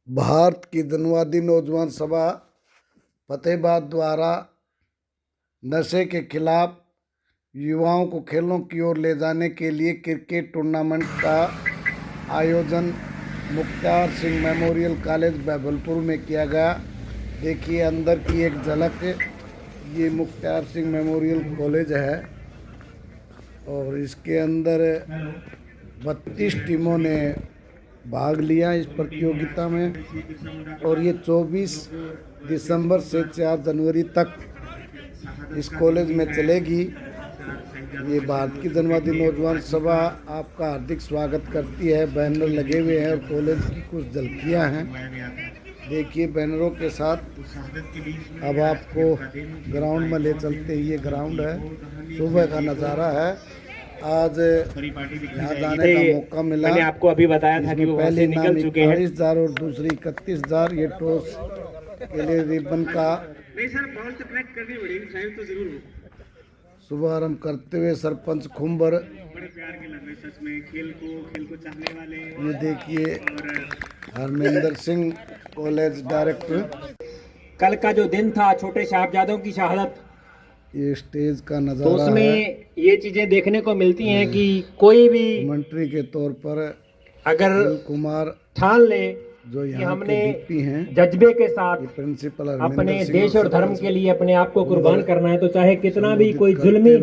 भारत की जनवादी नौजवान सभा फतेहाबाद द्वारा नशे के खिलाफ युवाओं को खेलों की ओर ले जाने के लिए क्रिकेट टूर्नामेंट का आयोजन मुख्तार सिंह मेमोरियल कॉलेज बहावलपुर में किया गया। देखिए अंदर की एक झलक, ये मुख्तार सिंह मेमोरियल कॉलेज है और इसके अंदर 32 टीमों ने भाग लिया इस प्रतियोगिता में और ये 24 दिसंबर से 4 जनवरी तक इस कॉलेज में चलेगी। ये भारत की जनवादी नौजवान सभा आपका हार्दिक स्वागत करती है। बैनर लगे हुए हैं और कॉलेज की कुछ झलकियां हैं। देखिए बैनरों के साथ अब आपको ग्राउंड में ले चलते हैं। ये ग्राउंड है, सुबह का नज़ारा है। आज यहाँ जाने का मौका मिला। मैंने आपको अभी बताया था कि वो पहले निकल चुके हैं। 40,000 और दूसरी 31,000। ये टॉस के लिए रिबन का शुभारंभ करते हुए सरपंच खुम्बर, ये देखिए हरमिंदर सिंह कॉलेज डायरेक्टर। कल का जो दिन था छोटे साहबजादों की शहादत, ये स्टेज का तो नजारा उसमें है। ये चीजें देखने को मिलती हैं कि कोई भी मंत्री के तौर पर अगर अनिल कुमार ठान ले जो कि यहाँ हमने के डीपी हैं, जज्बे के साथ ये प्रिंसिपल अपने हरमिंदर सिंह देश और धर्म के लिए अपने आप को कुर्बान करना है, तो चाहे कितना भी कोई जुल्मी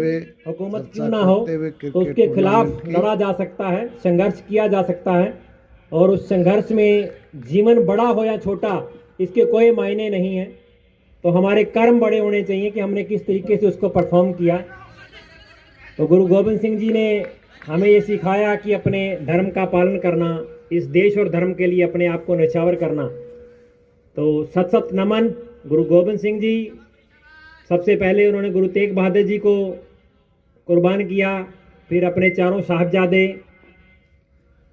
हुकूमत क्यों ना हो तो उसके खिलाफ लड़ा जा सकता है, संघर्ष किया जा सकता है। और उस संघर्ष में जीवन बड़ा हो या छोटा इसके कोई मायने नहीं है। तो हमारे कर्म बड़े होने चाहिए कि हमने किस तरीके से उसको परफॉर्म किया। तो गुरु गोविंद सिंह जी ने हमें ये सिखाया कि अपने धर्म का पालन करना, इस देश और धर्म के लिए अपने आप को न्यौछावर करना। तो सत सत नमन गुरु गोविंद सिंह जी। सबसे पहले उन्होंने गुरु तेग बहादुर जी को कुर्बान किया, फिर अपने चारों साहबजादे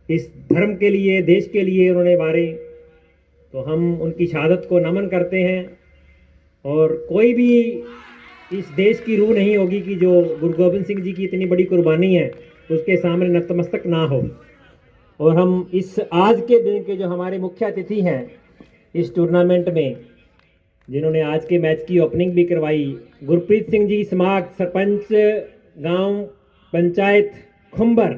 इस धर्म के लिए, देश के लिए उन्होंने वारे। तो हम उनकी शहादत को नमन करते हैं। और कोई भी इस देश की रूह नहीं होगी कि जो गुरु गोविंद सिंह जी की इतनी बड़ी कुर्बानी है उसके सामने नतमस्तक ना हो। और हम इस आज के दिन के जो हमारे मुख्य अतिथि हैं इस टूर्नामेंट में, जिन्होंने आज के मैच की ओपनिंग भी करवाई, गुरप्रीत सिंह जी समाग, सरपंच गांव पंचायत खुम्बर,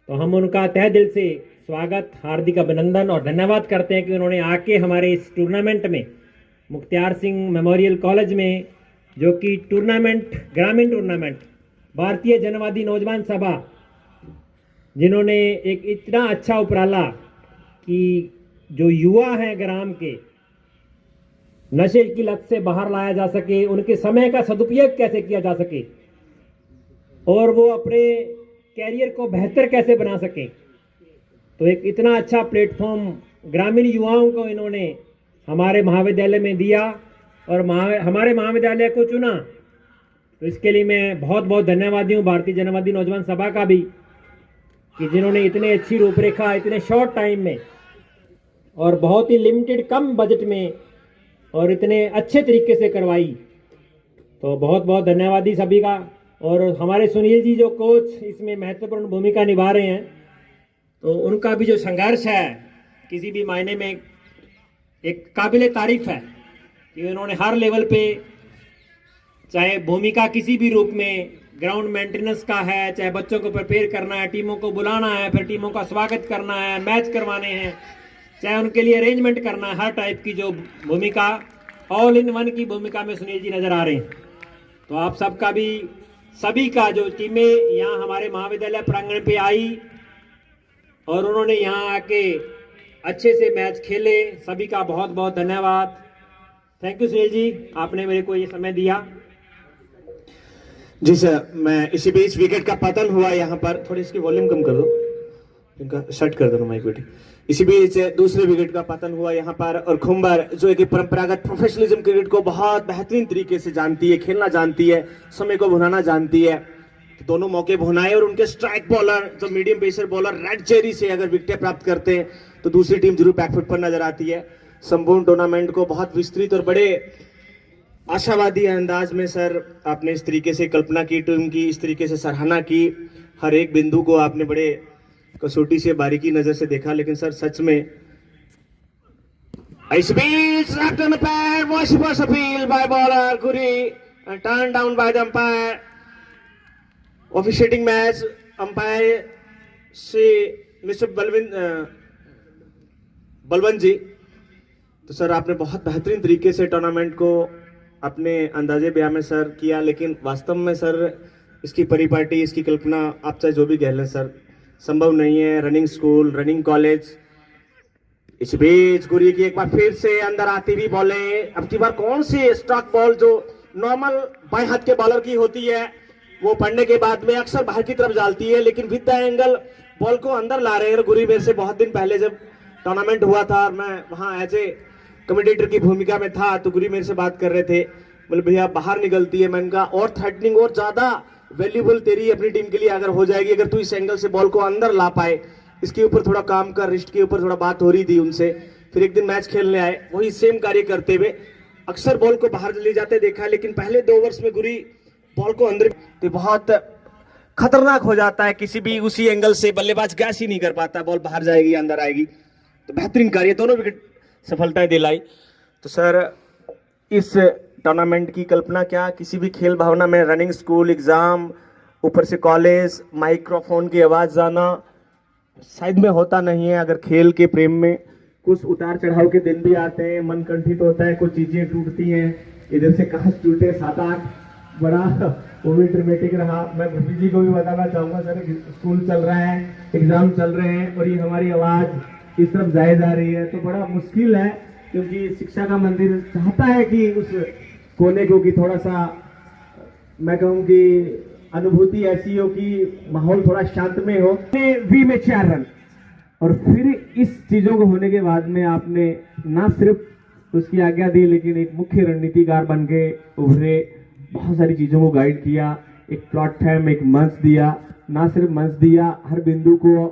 तो हम उनका तहे दिल से स्वागत, हार्दिक अभिनंदन और धन्यवाद करते हैं कि उन्होंने आके हमारे इस टूर्नामेंट में मुख्तार सिंह मेमोरियल कॉलेज में, जो कि टूर्नामेंट ग्रामीण टूर्नामेंट भारतीय जनवादी नौजवान सभा, जिन्होंने एक इतना अच्छा उपराला कि जो युवा हैं ग्राम के, नशे की लत से बाहर लाया जा सके, उनके समय का सदुपयोग कैसे किया जा सके और वो अपने कैरियर को बेहतर कैसे बना सके। तो एक इतना अच्छा प्लेटफॉर्म ग्रामीण युवाओं को इन्होंने हमारे महाविद्यालय में दिया और हमारे महाविद्यालय को चुना। तो इसके लिए मैं बहुत बहुत धन्यवादी हूँ भारतीय जनवादी नौजवान सभा का भी, कि जिन्होंने इतनी अच्छी रूपरेखा इतने शॉर्ट टाइम में और बहुत ही लिमिटेड कम बजट में और इतने अच्छे तरीके से करवाई। तो बहुत बहुत धन्यवादी सभी का। और हमारे सुनील जी जो कोच इसमें महत्वपूर्ण भूमिका निभा रहे हैं, तो उनका भी जो संघर्ष है किसी भी मायने में एक काबिले तारीफ है कि उन्होंने हर लेवल पे, चाहे भूमिका किसी भी रूप में, ग्राउंड मेंटेनेंस का है, चाहे बच्चों को प्रिपेयर करना है, टीमों को बुलाना है, फिर टीमों का स्वागत करना है, मैच करवाने हैं, चाहे उनके लिए अरेंजमेंट करना है, हर टाइप की जो भूमिका, ऑल इन वन की भूमिका में सुनील जी नजर आ रहे हैं। तो आप सबका भी, सभी का जो टीमें यहाँ हमारे महाविद्यालय प्रांगण पे आई और उन्होंने यहाँ आके अच्छे से मैच खेले, सभी का बहुत बहुत धन्यवाद। थैंक यू सुनील जी, आपने मेरे को ये समय दिया। जी सर, मैं इसी बीच विकेट का पतन हुआ यहाँ पर, थोड़ी इसकी वॉल्यूम कम कर दो, इनका सेट कर दो माइक बेटी। इसी बीच दूसरे विकेट का पतन हुआ यहाँ पर और खुम्बर, जो एक परंपरागत प्रोफेशनलिज्म क्रिकेट को बहुत बेहतरीन तरीके से जानती है, खेलना जानती है, समय को भुनाना जानती है, तो दोनों मौके भुनाए। और उनके स्ट्राइक बॉलर जो medium pacer bowler red cherry से अगर विकेटें प्राप्त करते हैं तो दूसरी टीम जरूर बैकफुट पर नजर आती है। संपूर्ण टूर्नामेंट को बहुत विस्तृत और बड़े आशावादी अंदाज में सर आपने इस तरीके से कल्पना की, टीम की इस तरीके से सराहना की, हर एक बिंदु को आपने बड़े कसौटी से बारीकी नजर से देखा। लेकिन सर सच में इस बीच left on the pad, was appeal by bowler Guri and turned down by the umpire. Officiating match umpire Shri mister Balwant ji. तो सर आपने बहुत बेहतरीन तरीके से टूर्नामेंट को अपने अंदाजे बयां में सर किया, लेकिन वास्तव में सर इसकी परिपाटी, इसकी कल्पना आप चाहे जो भी कह लें सर, संभव नहीं है। Running school, running college. इस बीच गुरी की एक बार फिर से अंदर आती हुई बॉलें। अब की बार कौन सी स्टॉक बॉल जो नॉर्मल बाएं हाथ के बॉलर की होती है वो पढ़ने के बाद में अक्सर बाहर की तरफ जाती है, लेकिन विद द एंगल बॉल को अंदर ला रहे हैं। गुरी मेरे से बहुत दिन पहले जब टूर्नामेंट हुआ था और मैं वहां एज ए कमेंटेटर की भूमिका में था, तो गुरी मेरे से बात कर रहे थे, बोले भैया बाहर निकलती है। मैंने कहा और थ्रेटनिंग और ज्यादा वैल्यूबल तेरी अपनी टीम के लिए अगर हो जाएगी, अगर तू इस एंगल से बॉल को अंदर ला पाए, इसके ऊपर थोड़ा काम कर। रिस्ट के ऊपर थोड़ा बात हो रही थी उनसे। फिर एक दिन मैच खेलने आए, वही सेम कार्य करते हुए अक्सर बॉल को बाहर ले जाते देखा, लेकिन पहले 2 ओवर्स में गुरी बॉल को अंदर तो बहुत खतरनाक हो जाता है। किसी भी उसी एंगल से बल्लेबाज गैस ही नहीं कर पाता, बॉल बाहर जाएगी अंदर आएगी। तो बेहतरीन कार्य, दोनों विकेट सफलताएं दिलाई। तो सर इस टूर्नामेंट की कल्पना क्या, किसी भी खेल भावना में रनिंग स्कूल, एग्जाम, ऊपर से कॉलेज, माइक्रोफोन की आवाज जाना शायद में होता नहीं है। अगर खेल के प्रेम में कुछ उतार चढ़ाव के दिन भी आते हैं, मन कंठित होता है, कुछ चीजें टूटती हैं, इधर से कांच टूटे, 7-8 बड़ा वो भी ड्रामेटिक रहा। मैं गुरु जी को भी बताना चाहूंगा सर, स्कूल चल रहा है, एग्जाम चल रहे हैं और ये हमारी आवाज इस तरफ जाए जा रही है, तो बड़ा मुश्किल है। क्योंकि शिक्षा का मंदिर चाहता है कि उस कोने को कि थोड़ा सा मैं कहूँ कि अनुभूति ऐसी हो कि माहौल थोड़ा शांतमय हो। वी में 4 रन और फिर इस चीजों को होने के बाद में आपने ना सिर्फ उसकी आज्ञा दी, लेकिन एक मुख्य रणनीतिकार बन के उभरे, बहुत सारी चीजों को गाइड किया, एक प्लेटफॉर्म, एक मंच दिया। ना सिर्फ मंच दिया, हर बिंदु को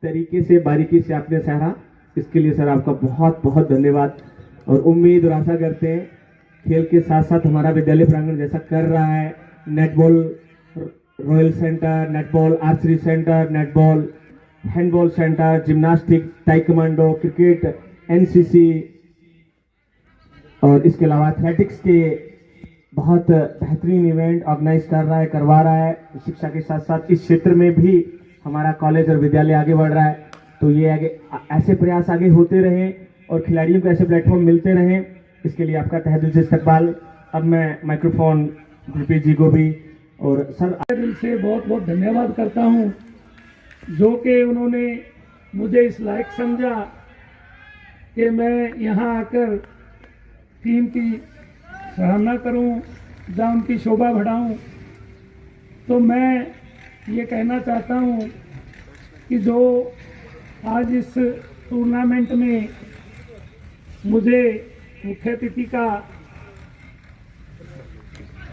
तरीके से बारीकी से आपने सहारा। इसके लिए सर आपका बहुत बहुत धन्यवाद। और उम्मीद और आशा करते हैं खेल के साथ साथ हमारा विद्यालय प्रांगण जैसा कर रहा है, netball royal centre, netball archery centre, netball handball centre, gymnastic, taekwondo, cricket, NCC और इसके अलावा एथलेटिक्स के बहुत बेहतरीन इवेंट ऑर्गेनाइज कर रहा है, करवा रहा है। शिक्षा के साथ साथ इस क्षेत्र में भी हमारा कॉलेज और विद्यालय आगे बढ़ रहा है। तो ये आगे ऐसे प्रयास आगे होते रहे और खिलाड़ियों को ऐसे प्लेटफॉर्म मिलते रहे, इसके लिए आपका तहे दिल से इस्तकबाल। अब मैं माइक्रोफोन गुरप्रीत जी को भी और सर दिल से बहुत बहुत धन्यवाद करता हूं, जो कि उन्होंने मुझे इस लायक समझा कि मैं यहां आकर टीम की सराहना करूं या उनकी शोभा बढ़ाऊं। तो मैं ये कहना चाहता हूं कि जो आज इस टूर्नामेंट में मुझे मुख्य अतिथि का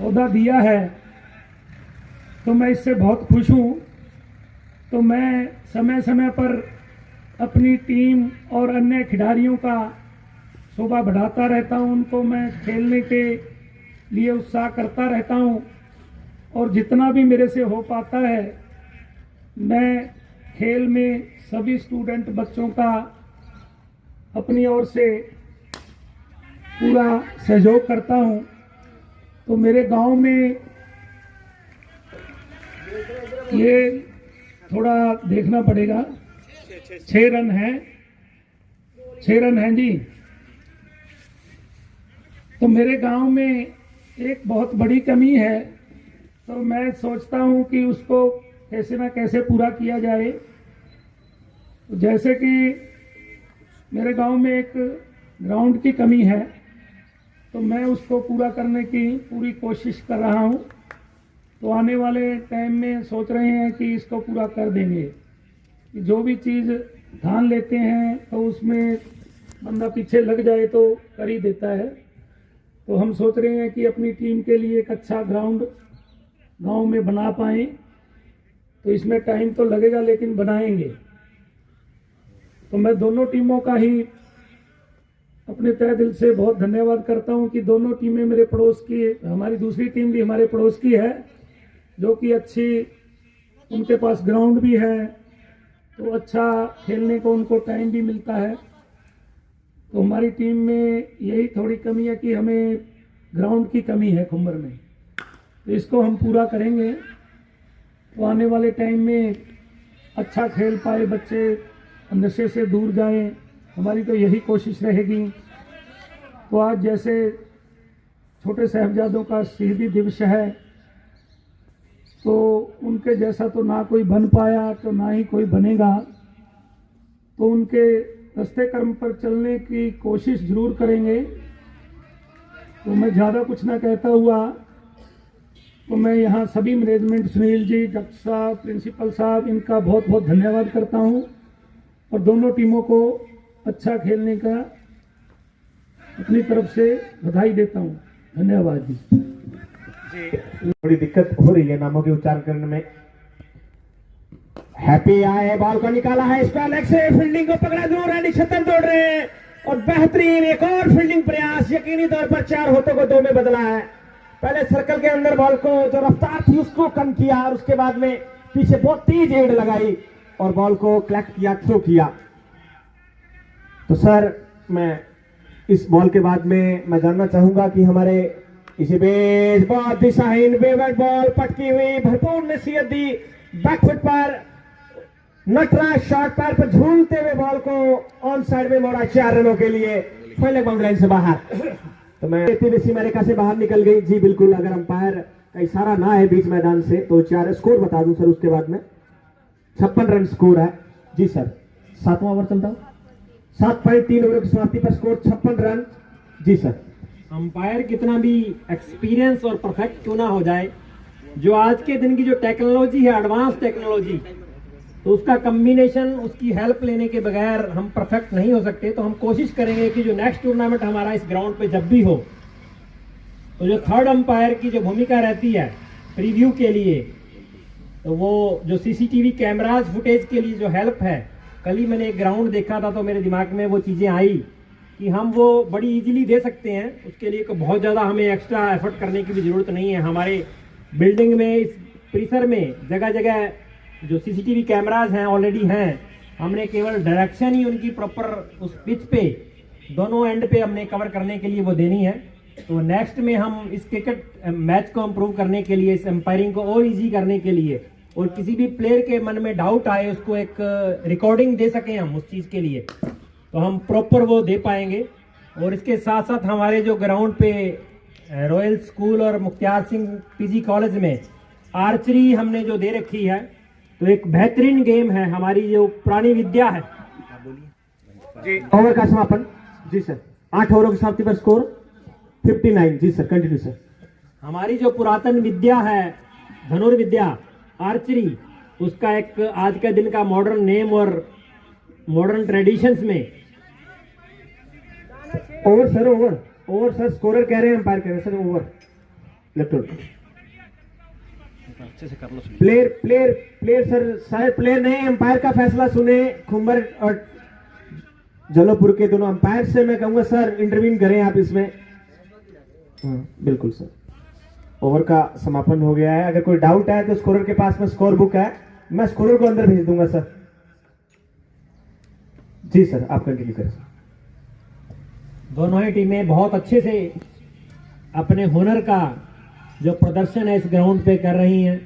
ओहदा दिया है, तो मैं इससे बहुत खुश हूं। तो मैं समय समय पर अपनी टीम और अन्य खिलाड़ियों का शोभा बढ़ाता रहता हूं, उनको मैं खेलने के लिए उत्साह करता रहता हूं और जितना भी मेरे से हो पाता है मैं खेल में सभी स्टूडेंट बच्चों का अपनी ओर से पूरा सहयोग करता हूं। तो मेरे गांव में ये थोड़ा देखना पड़ेगा, 6 रन है, 6 रन हैं जी। तो मेरे गांव में एक बहुत बड़ी कमी है, तो मैं सोचता हूं कि उसको कैसे ना कैसे पूरा किया जाए। तो जैसे कि मेरे गांव में एक ग्राउंड की कमी है, तो मैं उसको पूरा करने की पूरी कोशिश कर रहा हूं। तो आने वाले टाइम में सोच रहे हैं कि इसको पूरा कर देंगे। जो भी चीज़ ठान लेते हैं तो उसमें बंदा पीछे लग जाए तो कर ही देता है। तो हम सोच रहे हैं कि अपनी टीम के लिए एक अच्छा ग्राउंड गांव में बना पाएँ। तो इसमें टाइम तो लगेगा, लेकिन बनाएंगे। तो मैं दोनों टीमों का ही अपने तहे दिल से बहुत धन्यवाद करता हूं कि दोनों टीमें मेरे पड़ोस की, हमारी दूसरी टीम भी हमारे पड़ोस की है, जो कि अच्छी, उनके पास ग्राउंड भी है, तो अच्छा खेलने को उनको टाइम भी मिलता है। तो हमारी टीम में यही थोड़ी कमी है कि हमें ग्राउंड की कमी है खुम्बर में, तो इसको हम पूरा करेंगे तो आने वाले टाइम में अच्छा खेल पाए बच्चे, नशे से दूर जाएं, हमारी तो यही कोशिश रहेगी। तो आज जैसे छोटे साहबजादों का शहीदी दिवस है, तो उनके जैसा तो ना कोई बन पाया तो ना ही कोई बनेगा, तो उनके रास्ते कर्म पर चलने की कोशिश जरूर करेंगे। तो मैं ज़्यादा कुछ ना कहता हुआ, तो मैं यहाँ सभी मैनेजमेंट, सुनील जी, डॉक्टर साहब, प्रिंसिपल साहब, इनका बहुत बहुत धन्यवाद करता हूँ और दोनों टीमों को अच्छा खेलने का अपनी तरफ से बधाई देता हूँ। धन्यवाद जी। थोड़ी दिक्कत हो रही है नामों के उच्चारण करने में। हैप्पी आए है, बॉल को निकाला है, इस पर लेग से फील्डिंग को पकड़ा जरूर है, निशतन दौड़ रहे हैं और बेहतरीन एक और फील्डिंग प्रयास यकीनी तौर पर 4 होतों को 2 में बदला है। पहले सर्कल के अंदर बॉल को जो रफ्तार थी उसको कम किया और उसके बाद में पीछे बहुत तेज एड़ लगाई और बॉल को कलेक्ट किया, थ्रो किया। तो सर मैं इस बॉल के बाद में मैं जानना चाहूंगा कि हमारे इसी बेस बहुत दिशाहीन वेवर्ड बॉल पटकी हुई, भरपूर नसीहत दी, बैकफुट पर नटराज शॉर्ट पैर पर झूलते हुए बॉल को ऑन साइड में मोड़ा 4 रनों के लिए, पहले बाउंड्री लाइन से बाहर। तो मैं सीमा रेखा से बाहर निकल गई जी, बिल्कुल। अगर अंपायर का इशारा ना है बीच मैदान से तो 4 स्कोर बता दूं सर। उसके बाद में 56 रन स्कोर है जी सर। 7वां ओवर चलता हूं, 7.3 ओवर की समाप्ति पर स्कोर 56 रन जी सर। अंपायर कितना भी एक्सपीरियंस और परफेक्ट क्यों ना हो जाए, जो आज के दिन की जो टेक्नोलॉजी है, एडवांस टेक्नोलॉजी, तो उसका कम्बिनेशन, उसकी हेल्प लेने के बगैर हम परफेक्ट नहीं हो सकते। तो हम कोशिश करेंगे कि जो नेक्स्ट टूर्नामेंट हमारा इस ग्राउंड पे जब भी हो, तो जो थर्ड अंपायर की जो भूमिका रहती है प्रीव्यू के लिए, तो वो जो सीसीटीवी कैमराज फुटेज के लिए जो हेल्प है, कल ही मैंने एक ग्राउंड देखा था तो मेरे दिमाग में वो चीज़ें आई कि हम वो बड़ी इजीली दे सकते हैं। उसके लिए बहुत ज़्यादा हमें एक्स्ट्रा एफर्ट करने की भी ज़रूरत नहीं है। हमारे बिल्डिंग में, इस परिसर में जगह जगह जो सीसीटीवी कैमराज हैं ऑलरेडी हैं, हमने केवल डायरेक्शन ही उनकी प्रॉपर उस पिच पे दोनों एंड पे हमने कवर करने के लिए वो देनी है। तो नेक्स्ट में हम इस क्रिकेट मैच को इम्प्रूव करने के लिए, इस एम्पायरिंग को और इजी करने के लिए, और किसी भी प्लेयर के मन में डाउट आए उसको एक रिकॉर्डिंग दे सकें हम उस चीज़ के लिए, तो हम प्रॉपर वो दे पाएंगे। और इसके साथ साथ हमारे जो ग्राउंड पे रॉयल स्कूल और मुख्तियार सिंह पीजी कॉलेज में आर्चरी हमने जो दे रखी है, तो एक बेहतरीन गेम है, हमारी जो पुरानी विद्या है जी। ओवर का समापन जी सर। 8 ओवरों की समाप्ति पर स्कोर 59 जी सर। Continue sir. हमारी जो पुरातन विद्या है, धनुर्विद्या, आर्चरी, उसका एक आज के दिन का मॉडर्न नेम और मॉडर्न ट्रेडिशंस में over sir. Over sir. Scorer कह रहे हैं, अंपायर कह रहे हैं सर ओवर। लेफ्ट अच्छे से कर लो। प्लेयर सर, शायद प्लेयर नहीं, अंपायर का फैसला सुने। खुम्बर और जलोपुर के दोनों अंपायर से मैं कहूंगा सर इंटरवीन करें आप इसमें। बिल्कुल सर। ओवर का समापन हो गया है। अगर कोई डाउट है तो स्कोरर के पास में स्कोर बुक है, मैं स्कोरर को अंदर भेज दूंगा सर। जी सर, आप कंटिन्यू करें। दोनों ही टीमें बहुत अच्छे से अपने हुनर का जो प्रदर्शन है इस ग्राउंड पे कर रही हैं।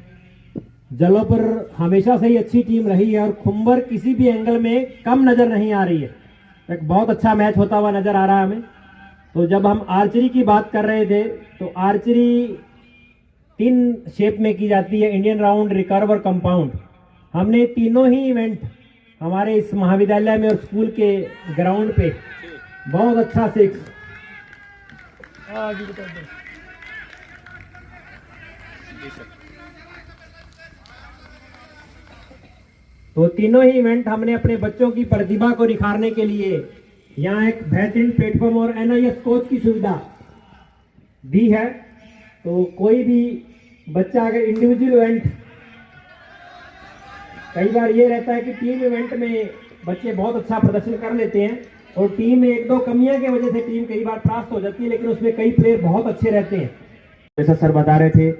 जलोपुर हमेशा से ही अच्छी टीम रही है और खुम्बर किसी भी एंगल में कम नजर नहीं आ रही है। एक बहुत अच्छा मैच होता हुआ नजर आ रहा है हमें। तो जब हम आर्चरी की बात कर रहे थे, तो आर्चरी 3 शेप में की जाती है, इंडियन राउंड, रिकर्व और कंपाउंड। हमने तीनों ही इवेंट हमारे इस महाविद्यालय में और स्कूल के ग्राउंड पे बहुत अच्छा से तो तीनों ही इवेंट हमने अपने बच्चों की प्रतिभा को निखारने के लिए यहाँ एक बेहतरीन प्लेटफॉर्म और एनआईएस कोच की सुविधा दी है। तो कोई भी बच्चा अगर इंडिविजुअल इवेंट, कई बार ये रहता है कि टीम इवेंट में बच्चे बहुत अच्छा प्रदर्शन कर लेते हैं और टीम में 1-2 कमियां की वजह से टीम कई बार परास्त हो जाती है, लेकिन उसमें कई प्लेयर बहुत अच्छे रहते हैं। जैसा सर बता रहे थे,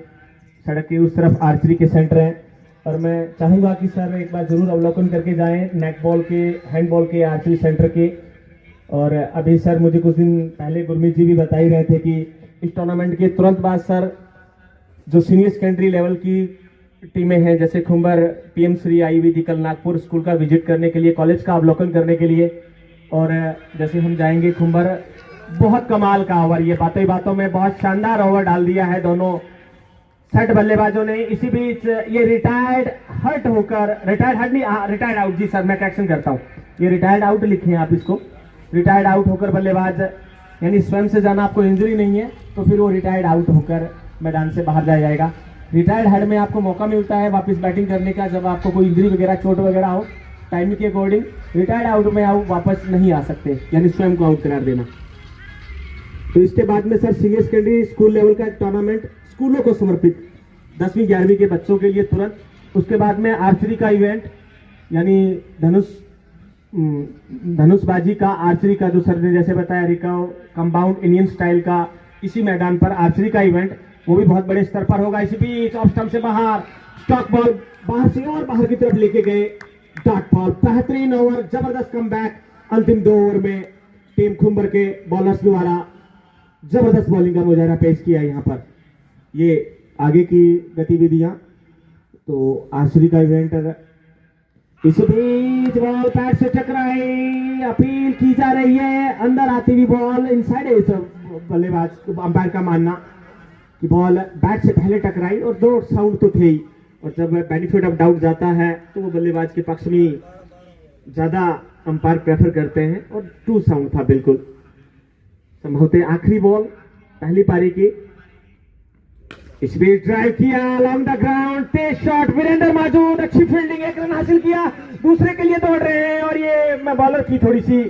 सड़क की उस तरफ आर्चरी के सेंटर हैं और मैं चाहूंगा कि सर एक बार जरूर अवलोकन करके जाएं नेट बॉल के, हैंड बॉल के, आर्चरी सेंटर के। और अभी सर मुझे कुछ दिन पहले गुरमीत जी भी बता ही रहे थे कि इस टूर्नामेंट के तुरंत बाद सर जो सीनियर सेकेंडरी लेवल की टीमें हैं जैसे खुम्बर पीएम श्री आई हुई थी कल नागपुर स्कूल का विजिट करने के लिए, कॉलेज का अवलोकन करने के लिए, और जैसे हम जाएंगे खुम्बर बहुत कमाल का ओवर, ये बातों ही बातों में बहुत शानदार ओवर डाल दिया है दोनों सेट बल्लेबाजों ने। इसी बीच ये रिटायर्ड हर्ट होकर, रिटायर्ड हर्ट नहीं, रिटायर्ड आउट, जी सर मैं करेक्शन करता हूँ, ये रिटायर्ड आउट लिखे हैं आप इसको, रिटायर्ड आउट होकर बल्लेबाज, यानी स्वयं से जाना, आपको इंजरी नहीं है तो फिर वो रिटायर्ड आउट होकर मैदान से बाहर जाया जाएगा। रिटायर्ड हेड में आपको मौका मिलता है वापस बैटिंग करने का जब आपको कोई इंजरी वगैरह चोट वगैरह हो, टाइम के अकॉर्डिंग। रिटायर्ड आउट में आप वापस नहीं आ सकते, यानी स्वयं को आउट करार देना। तो इसके बाद में sir senior secondary school level का टूर्नामेंट स्कूलों को समर्पित 10वीं 11वीं के बच्चों के लिए तुरंत। उसके बाद में आर्चरी का इवेंट, यानी धनुषबाजी का, आर्चरी का, जो सर ने जैसे बताया रिकर्व कंपाउंड इंडियन स्टाइल का, इसी मैदान पर आर्चरी का इवेंट, वो भी बहुत बड़े स्तर पर होगा। इसी बीच ऑफ स्टंप से बाहर स्टॉक बॉल बाहर से और बाहर की तरफ लेके गए, डॉट बॉल, बेहतरीन ओवर, जबरदस्त कमबैक। अंतिम 2 ओवर में टीम खुम्बर के बॉलर्स द्वारा जबरदस्त बॉलिंग का मुजाहरा पेश किया यहाँ पर। ये आगे की गतिविधियां, तो आर्चरी का इवेंट। इस बीच बॉल पैड से टकराई, अपील की जा रही है, अंदर आती हुई बॉल इनसाइड, बल्लेबाज अंपायर का मानना कि बॉल बैट से पहले टकराई और 2 साउंड तो थे ही, और जब बेनिफिट ऑफ डाउट जाता है तो वो बल्लेबाज के पक्ष में ज्यादा अंपायर प्रेफर करते हैं, और 2 साउंड था बिल्कुल। संभवतः आखिरी बॉल पहली पारी की। इस बीच ड्राइव किया अलॉन्ग द ग्राउंड, तेज शॉट, वीरेंद्र माजूद, अच्छी फील्डिंग, 1 रन हासिल किया, दूसरे के लिए दौड़ रहे हैं। और ये मैं बॉलर की थोड़ी सी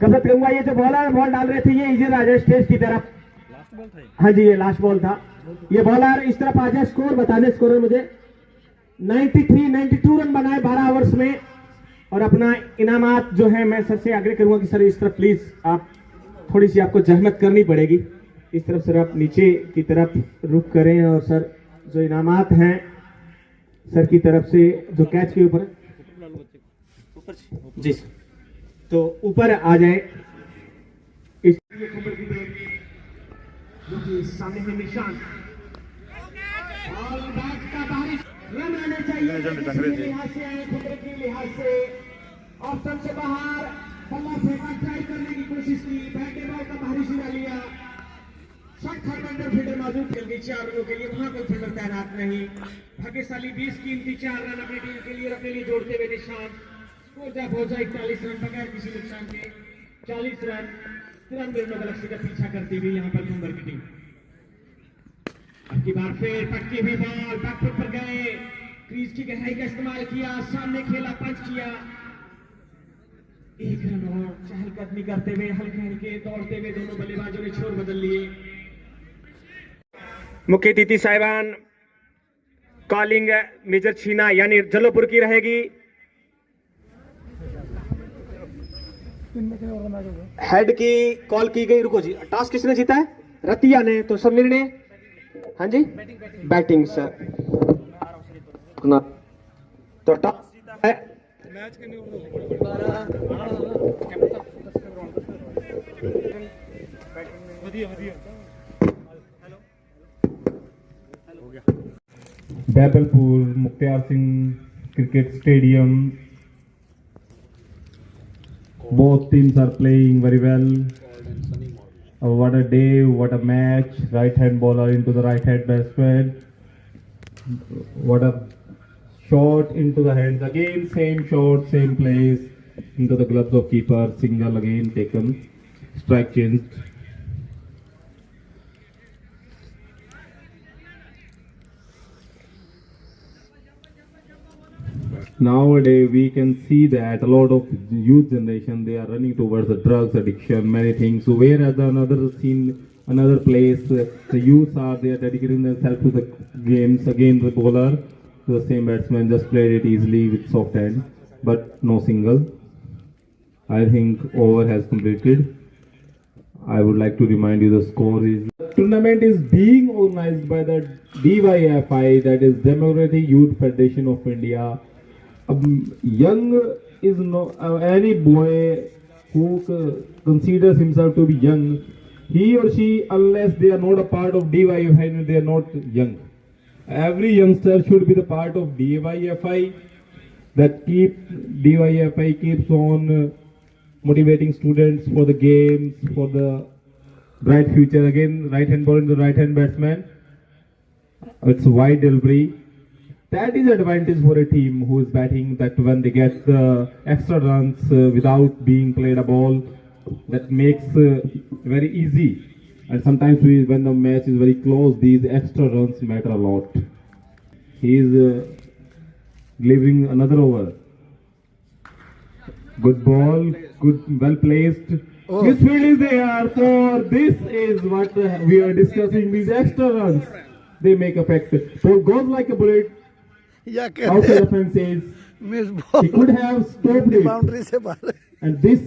गलत कहूंगा, ये जो बॉलर बॉल डाल रहे थे ये इजी राजेश स्टेज की तरफ, हाँ जी ये लास्ट बॉल था। ये बॉलर इस तरफ आ जाए, स्कोर बता दे स्कोर मुझे। 92 रन बनाए 12 ओवर्स में, और अपना इनामात जो है मैं सर से आग्रह करूंगा कि सर इस तरफ प्लीज आप, थोड़ी सी आपको जहमत करनी पड़ेगी, इस तरफ सर आप नीचे की तरफ रुख करें, और सर जो इनामात हैं सर की तरफ से जो कैच के ऊपर जी सर, तो ऊपर आ जाए। इस जो कि सामने है निशान, और बैट का बाहरी रन आने चाहिए, लिहाज से आए, कुदरती लिहाज से ऑप्शन से बाहर बल्ला फेंका, ट्राई करने की कोशिश की, बैट के बॉल का बाहरी सिरा लिया, शॉट खरबंदर फील्डर मौजूद जल्दी 4 रनों के लिए, वहां कोई फील्डर तैनात नहीं। भाग्यशाली 20 कीमती 4 रन अपनी टीम के लिए, अपने लिए जोड़ते हुए निशान, स्कोर जा पहुंचा 41 रन बगैर किसी नुकसान के, 40 रन 93 रनों का लक्ष्य का पीछा करती हुई यहाँ पर खुम्बर की टीम। अब की बार फिर पटकी हुई बॉल बैकफुट पर गए, क्रीज की गहराई का इस्तेमाल किया, सामने खेला, पंच किया, 1 रन और चहलकदमी करते हुए, हल्के हल्के दौड़ते हुए दोनों बल्लेबाजों ने छोर बदल लिए। मुख्य अतिथि साहिबान कॉलिंग मेजर छीना यानी जलोपुर की रहेगी। हेड की कॉल की गई, रुको जी, टॉस किसने जीता है? रतिया ने, तो सब निर्णय, हाँ जी बैटिंग सर, तो टॉस जीता है बैबलपुर Mukhtiyar Singh cricket stadium. Both teams are playing very well. What a day, what a match. Right hand bowler into the right hand batsman. What a shot into the hands. Again, same shot, same place. Into the gloves of keeper. Single again taken. Strike changed. Nowadays we can see that a lot of youth generation, they are running towards the drugs addiction, many things. So whereas another scene, another place, the youth are there dedicating themselves to the games. Again the bowler, the same batsman just played it easily with soft hand, but no single. I think over has completed. I would like to remind you the score is. Tournament is being organized by the DYFI, that is Democratic Youth Federation of India. Young is no any boy who considers himself to be young, he or she, unless they are not a part of DYFI, they are not young. Every youngster should be the part of DYFI. DYFI keeps on motivating students for the games, for the bright future. Again, right hand ball into the right hand batsman. It's wide delivery. That is advantage for a team who is batting, that when they get the extra runs without being played a ball, that makes very easy. And sometimes when the match is very close, these extra runs matter a lot. He is delivering another over. Good ball, good, well placed. This field is there for this is what we are discussing. These extra runs, they make effect. Ball goes like a bullet. या कहते Outside हैं the fences. Miss He could have stopped it. Boundary से बाहर And this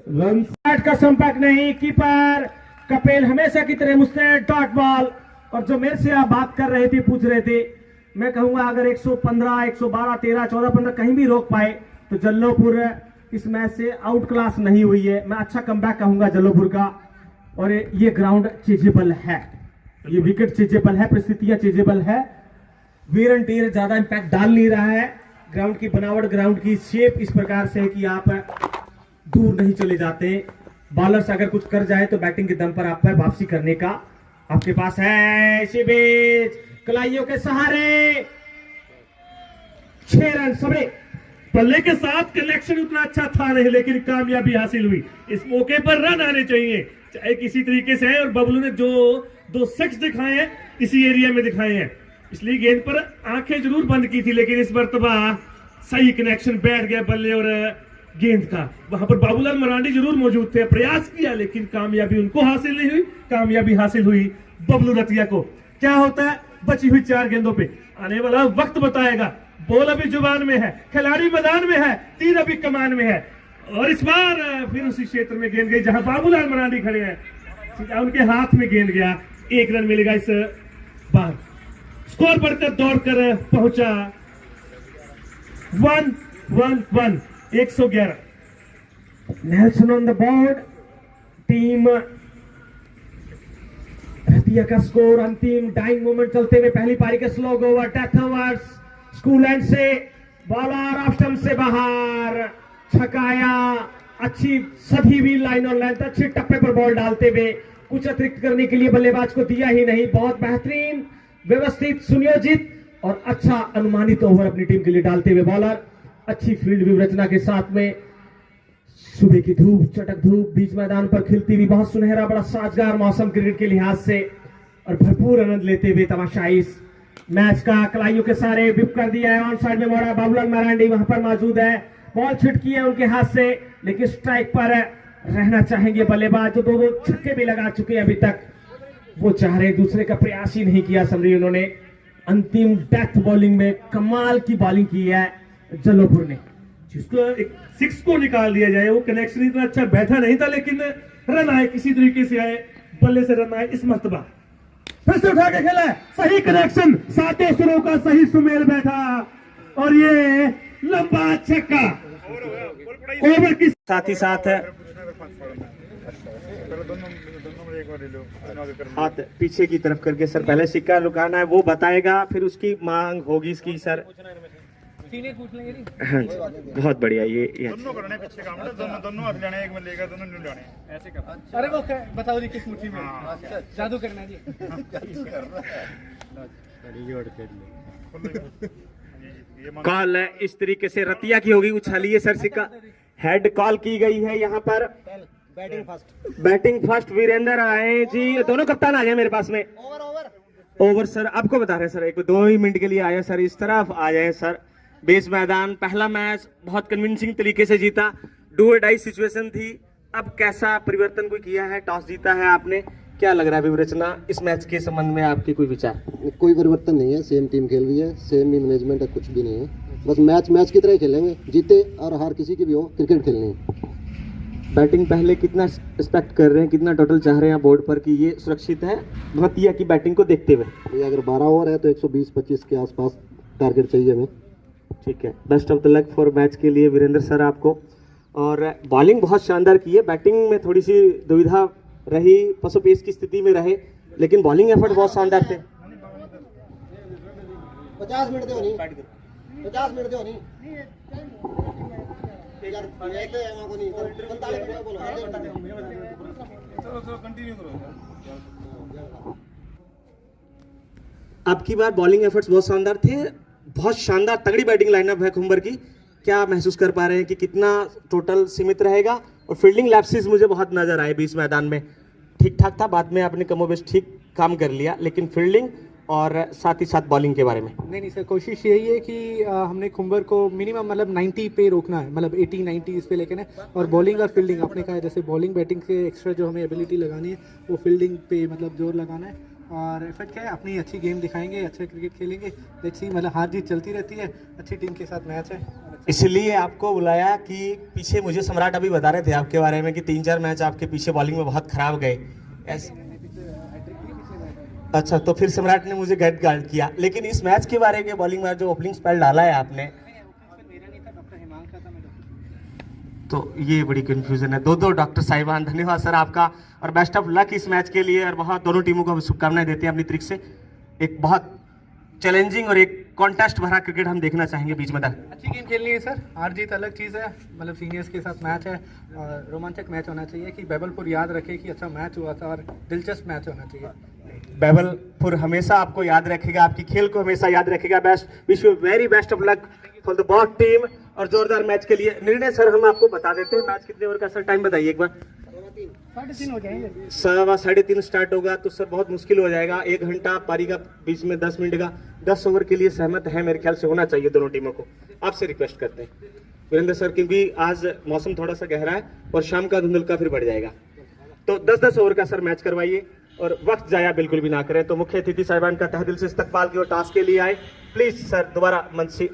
runs. Bat का संपर्क नहीं, keeper Kapil हमेशा की तरह मुस्तैद, डॉट बॉल। और जो मेरे से आप बात कर रहे थे, पूछ रहे थे, मैं कहूंगा अगर 115, 112, 13, 14, 15 कहीं भी रोक पाए तो जल्लोपुर इस मैच से आउट क्लास नहीं हुई है। मैं अच्छा कमबैक कहूंगा जल्लोपुर का। और ये ग्राउंड चेजेबल है, ये विकेट चेजेबल है, परिस्थितियां चेजेबल है। वीर एंड टीयर ज्यादा इंपैक्ट डाल नहीं रहा है। ग्राउंड की बनावट, ग्राउंड की शेप इस प्रकार से है कि आप दूर नहीं चले जाते। बॉलर्स अगर कुछ कर जाए तो बैटिंग के दम पर आप पर वापसी करने का आपके पास है। इसी बीच कलाइयों के सहारे 6 रन सबरे। बल्ले के साथ कनेक्शन उतना अच्छा था नहीं, लेकिन कामयाबी हासिल हुई। इस मौके पर रन आने चाहिए, चाहे किसी तरीके से है। और बबलू ने जो 2 सेक्स दिखाए हैं इसी एरिया में दिखाए हैं, इसलिए गेंद पर आंखें जरूर बंद की थी, लेकिन इस मर्तबा सही कनेक्शन बैठ गया बल्ले और गेंद का। वहां पर बाबूलाल मरांडी जरूर मौजूद थे, प्रयास किया, लेकिन कामयाबी उनको हासिल नहीं हुई। कामयाबी हासिल हुई बबलू रतिया को। क्या होता है बची हुई 4 गेंदों पे, आने वाला वक्त बताएगा। बॉल अभी जुबान में है, खिलाड़ी मैदान में है, तीर अभी कमान में है। और इस बार फिर उसी क्षेत्र में गेंद गई जहां बाबूलाल मरांडी खड़े हैं, उनके हाथ में गेंद गया। 1 रन मिलेगा इस बार। स्कोर बढ़कर दौड़कर पहुंचा 1-1-1, 111। Nelson on the board. Team Ratia का स्कोर अंतिम डाइंग मोमेंट चलते हुए पहली पारी के slog over, death overs. School and से बॉलर ऑफ स्टंप से बाहर, छकाया, अच्छी सधी हुई लाइन और लेंथ, अच्छी टप्पे पर बॉल डालते हुए कुछ अतिरिक्त करने के लिए बल्लेबाज को दिया ही नहीं। बहुत बेहतरीन, व्यवस्थित, सुनियोजित और अच्छा अनुमानित ओवर अपनी टीम के लिए डालते हुए बॉलर। अच्छी फील्ड व्यवस्था के साथ में सुबह की धूप, चटक धूप बीच मैदान पर खिलती हुई, बहुत सुनहरा, बड़ा साजगार मौसम क्रिकेट के लिहाज से, और भरपूर आनंद लेते हुए तमाशाई इस मैच का। कलाइयों के सारे विप कर दिया है, ऑन साइड में मोड़ा बाबूलाल मरांडी वहां पर मौजूद है। बॉल छिटकी है उनके हाथ से, लेकिन स्ट्राइक पर रहना चाहेंगे बल्लेबाज, जो 2 छक्के भी लगा चुके हैं अभी तक। वो चाह रहे, दूसरे का प्रयास ही नहीं किया समरी। उन्होंने अंतिम डेथ बॉलिंग में कमाल की बॉलिंग की है जल्लोपुर ने। जिसको एक 6 को निकाल दिया जाए, वो कनेक्शन इतना अच्छा बैठा नहीं था, लेकिन रन आए, किसी तरीके से आए, बल्ले से रन आए। इस मर्तबा फिर से उठा के खेला है, सही कनेक्शन, 7 सुरों का सही सुमेल बैठा, और ये लंबा छक्का ओवर की। साथ ही साथ हाथ पीछे की तरफ करके सर पहले सिक्का रुकाना है, वो बताएगा, फिर उसकी मांग होगी इसकी सर। हाँ जी, बहुत बढ़िया। ये दोनों करने पीछे काम है, दोनों हाथ जाने, एक में लेगा, दोनों नहीं जाने, ऐसे करना। अरे वो बताओ जी किस मुट्ठी में जादू करना है जी। कॉल इस तरीके से रतिया की होगी, उछालिए सर सिक्का। हेड कॉल की गई है यहाँ पर। बैटिंग फर्स्ट वीरेंद्र आए जी, दोनों कप्तान आ गए मेरे पास में। ओवर सर आपको बता रहे सर, 1-2 ही मिनट के लिए आए सर, इस तरफ आ जाए सर। बेस मैदान, पहला मैच बहुत कन्विंसिंग तरीके से जीता, डू और डाई सिचुएशन थी। अब कैसा परिवर्तन कोई किया है, टॉस जीता है आपने, क्या लग रहा है विवेचना इस मैच के संबंध में, आपके कोई विचार? कोई परिवर्तन नहीं है, सेम टीम खेल रही है, सेम मैनेजमेंट है, कुछ भी नहीं है। बस मैच की तरह खेलेंगे, जीते और हार किसी की भी हो, क्रिकेट खेलनी है। बैटिंग पहले कितना एक्सपेक्ट कर रहे हैं, कितना टोटल चाह रहे हैं बोर्ड पर कि ये सुरक्षित है रतिया की बैटिंग को देखते हुए? अगर 12 ओवर है तो 120-25 के आसपास टारगेट चाहिए हमें। ठीक है, best of the luck for match के लिए वीरेंद्र सर आपको। और बॉलिंग बहुत शानदार की है। बैटिंग में थोड़ी सी दुविधा रही, पसो पेश की स्थिति में रहे, लेकिन बॉलिंग एफर्ट बहुत शानदार थे। 50 मिनट दो नहीं, 50 मिनट दो नहीं यार, मैं तो एमा को नहीं 45 मिनट बोलो, चलो कंटिन्यू करो। अब की बार बॉलिंग एफर्ट्स बहुत शानदार थे, बहुत शानदार तगड़ी बैटिंग लाइनअप है खुंबर की। क्या महसूस कर पा रहे हैं कि कितना टोटल सीमित रहेगा? और फील्डिंग लैप्सेस मुझे बहुत नजर आए बीच मैदान में, ठीक ठाक था, बाद में आपने कमोबेश ठीक काम कर लिया, लेकिन फील्डिंग और साथ ही साथ बॉलिंग के बारे में नहीं सर, कोशिश यही है कि हमने खुंबर को मिनिमम मतलब 90 पे रोकना है, मतलब 80-90 इस पे लेके ना। और बॉलिंग और फील्डिंग आपने कहा है, जैसे बॉलिंग बैटिंग से एक्स्ट्रा जो हमें एबिलिटी लगानी है वो फील्डिंग पे मतलब जोर लगाना है। और इफेक्ट क्या है, अपनी अच्छी गेम दिखाएंगे, अच्छा क्रिकेट खेलेंगे। लेट्स सी, मतलब हार जीत चलती रहती है, अच्छी टीम के साथ मैच है। इसलिए आपको बुलाया कि पीछे मुझे सम्राट अभी बता रहे थे आपके बारे में कि 3-4 मैच आपके पीछे बॉलिंग में बहुत खराब गए। अच्छा, तो फिर सम्राट ने मुझे गेट गार्ड किया, लेकिन इस मैच के बारे में बॉलिंग में जो ओपनिंग स्पेल डाला है आपने, तो ये बड़ी कंफ्यूजन है। दो डॉक्टर साहिबान, धन्यवाद सर आपका, और बेस्ट ऑफ लक इस मैच के लिए। और बहुत दोनों टीमों को शुभकामनाएं देते हैं अपनी तरफ से। एक बहुत चैलेंजिंग और एक कॉन्टेस्ट भरा क्रिकेट हम देखना चाहेंगे बीच में। अच्छी गेम खेलनी है सर, हार जीत अलग चीज़ है, मतलब सीनियर्स के साथ मैच है और रोमांचक मैच होना चाहिए कि बैबलपुर याद रखे कि अच्छा मैच हुआ था और दिलचस्प मैच होना चाहिए। बैबलपुर हमेशा आपको याद रखेगा, आपकी खेल को हमेशा याद रखेगा। Best, wish you very best of luck for the both team और जोरदार मैच के लिए। निर्णय सर हम आपको बता देते हैं, मैच कितने ओवर का सर, टाइम बताइए एक बार। 3:30 हो जाएंगे। 3:30 स्टार्ट होगा तो सर बहुत मुश्किल हो जाएगा। 1 घंटा पारी का, बीच में 10 मिनट का। 10 ओवर के लिए सहमत है मेरे ख्याल से, होना चाहिए दोनों टीमों को। आपसे रिक्वेस्ट करते हैं वीरेंद्र सर, क्योंकि आज मौसम थोड़ा सा गहरा है और शाम का धुंधल का फिर बढ़ जाएगा, तो 10-10 ओवर का सर मैच करवाइए और वक्त जाया बिल्कुल भी ना करें। तो मुख्य अतिथि साहिबान का तहे दिल से इस्तकबाल की और टास्क के लिए आए। प्लीज सर दोबारा मंच से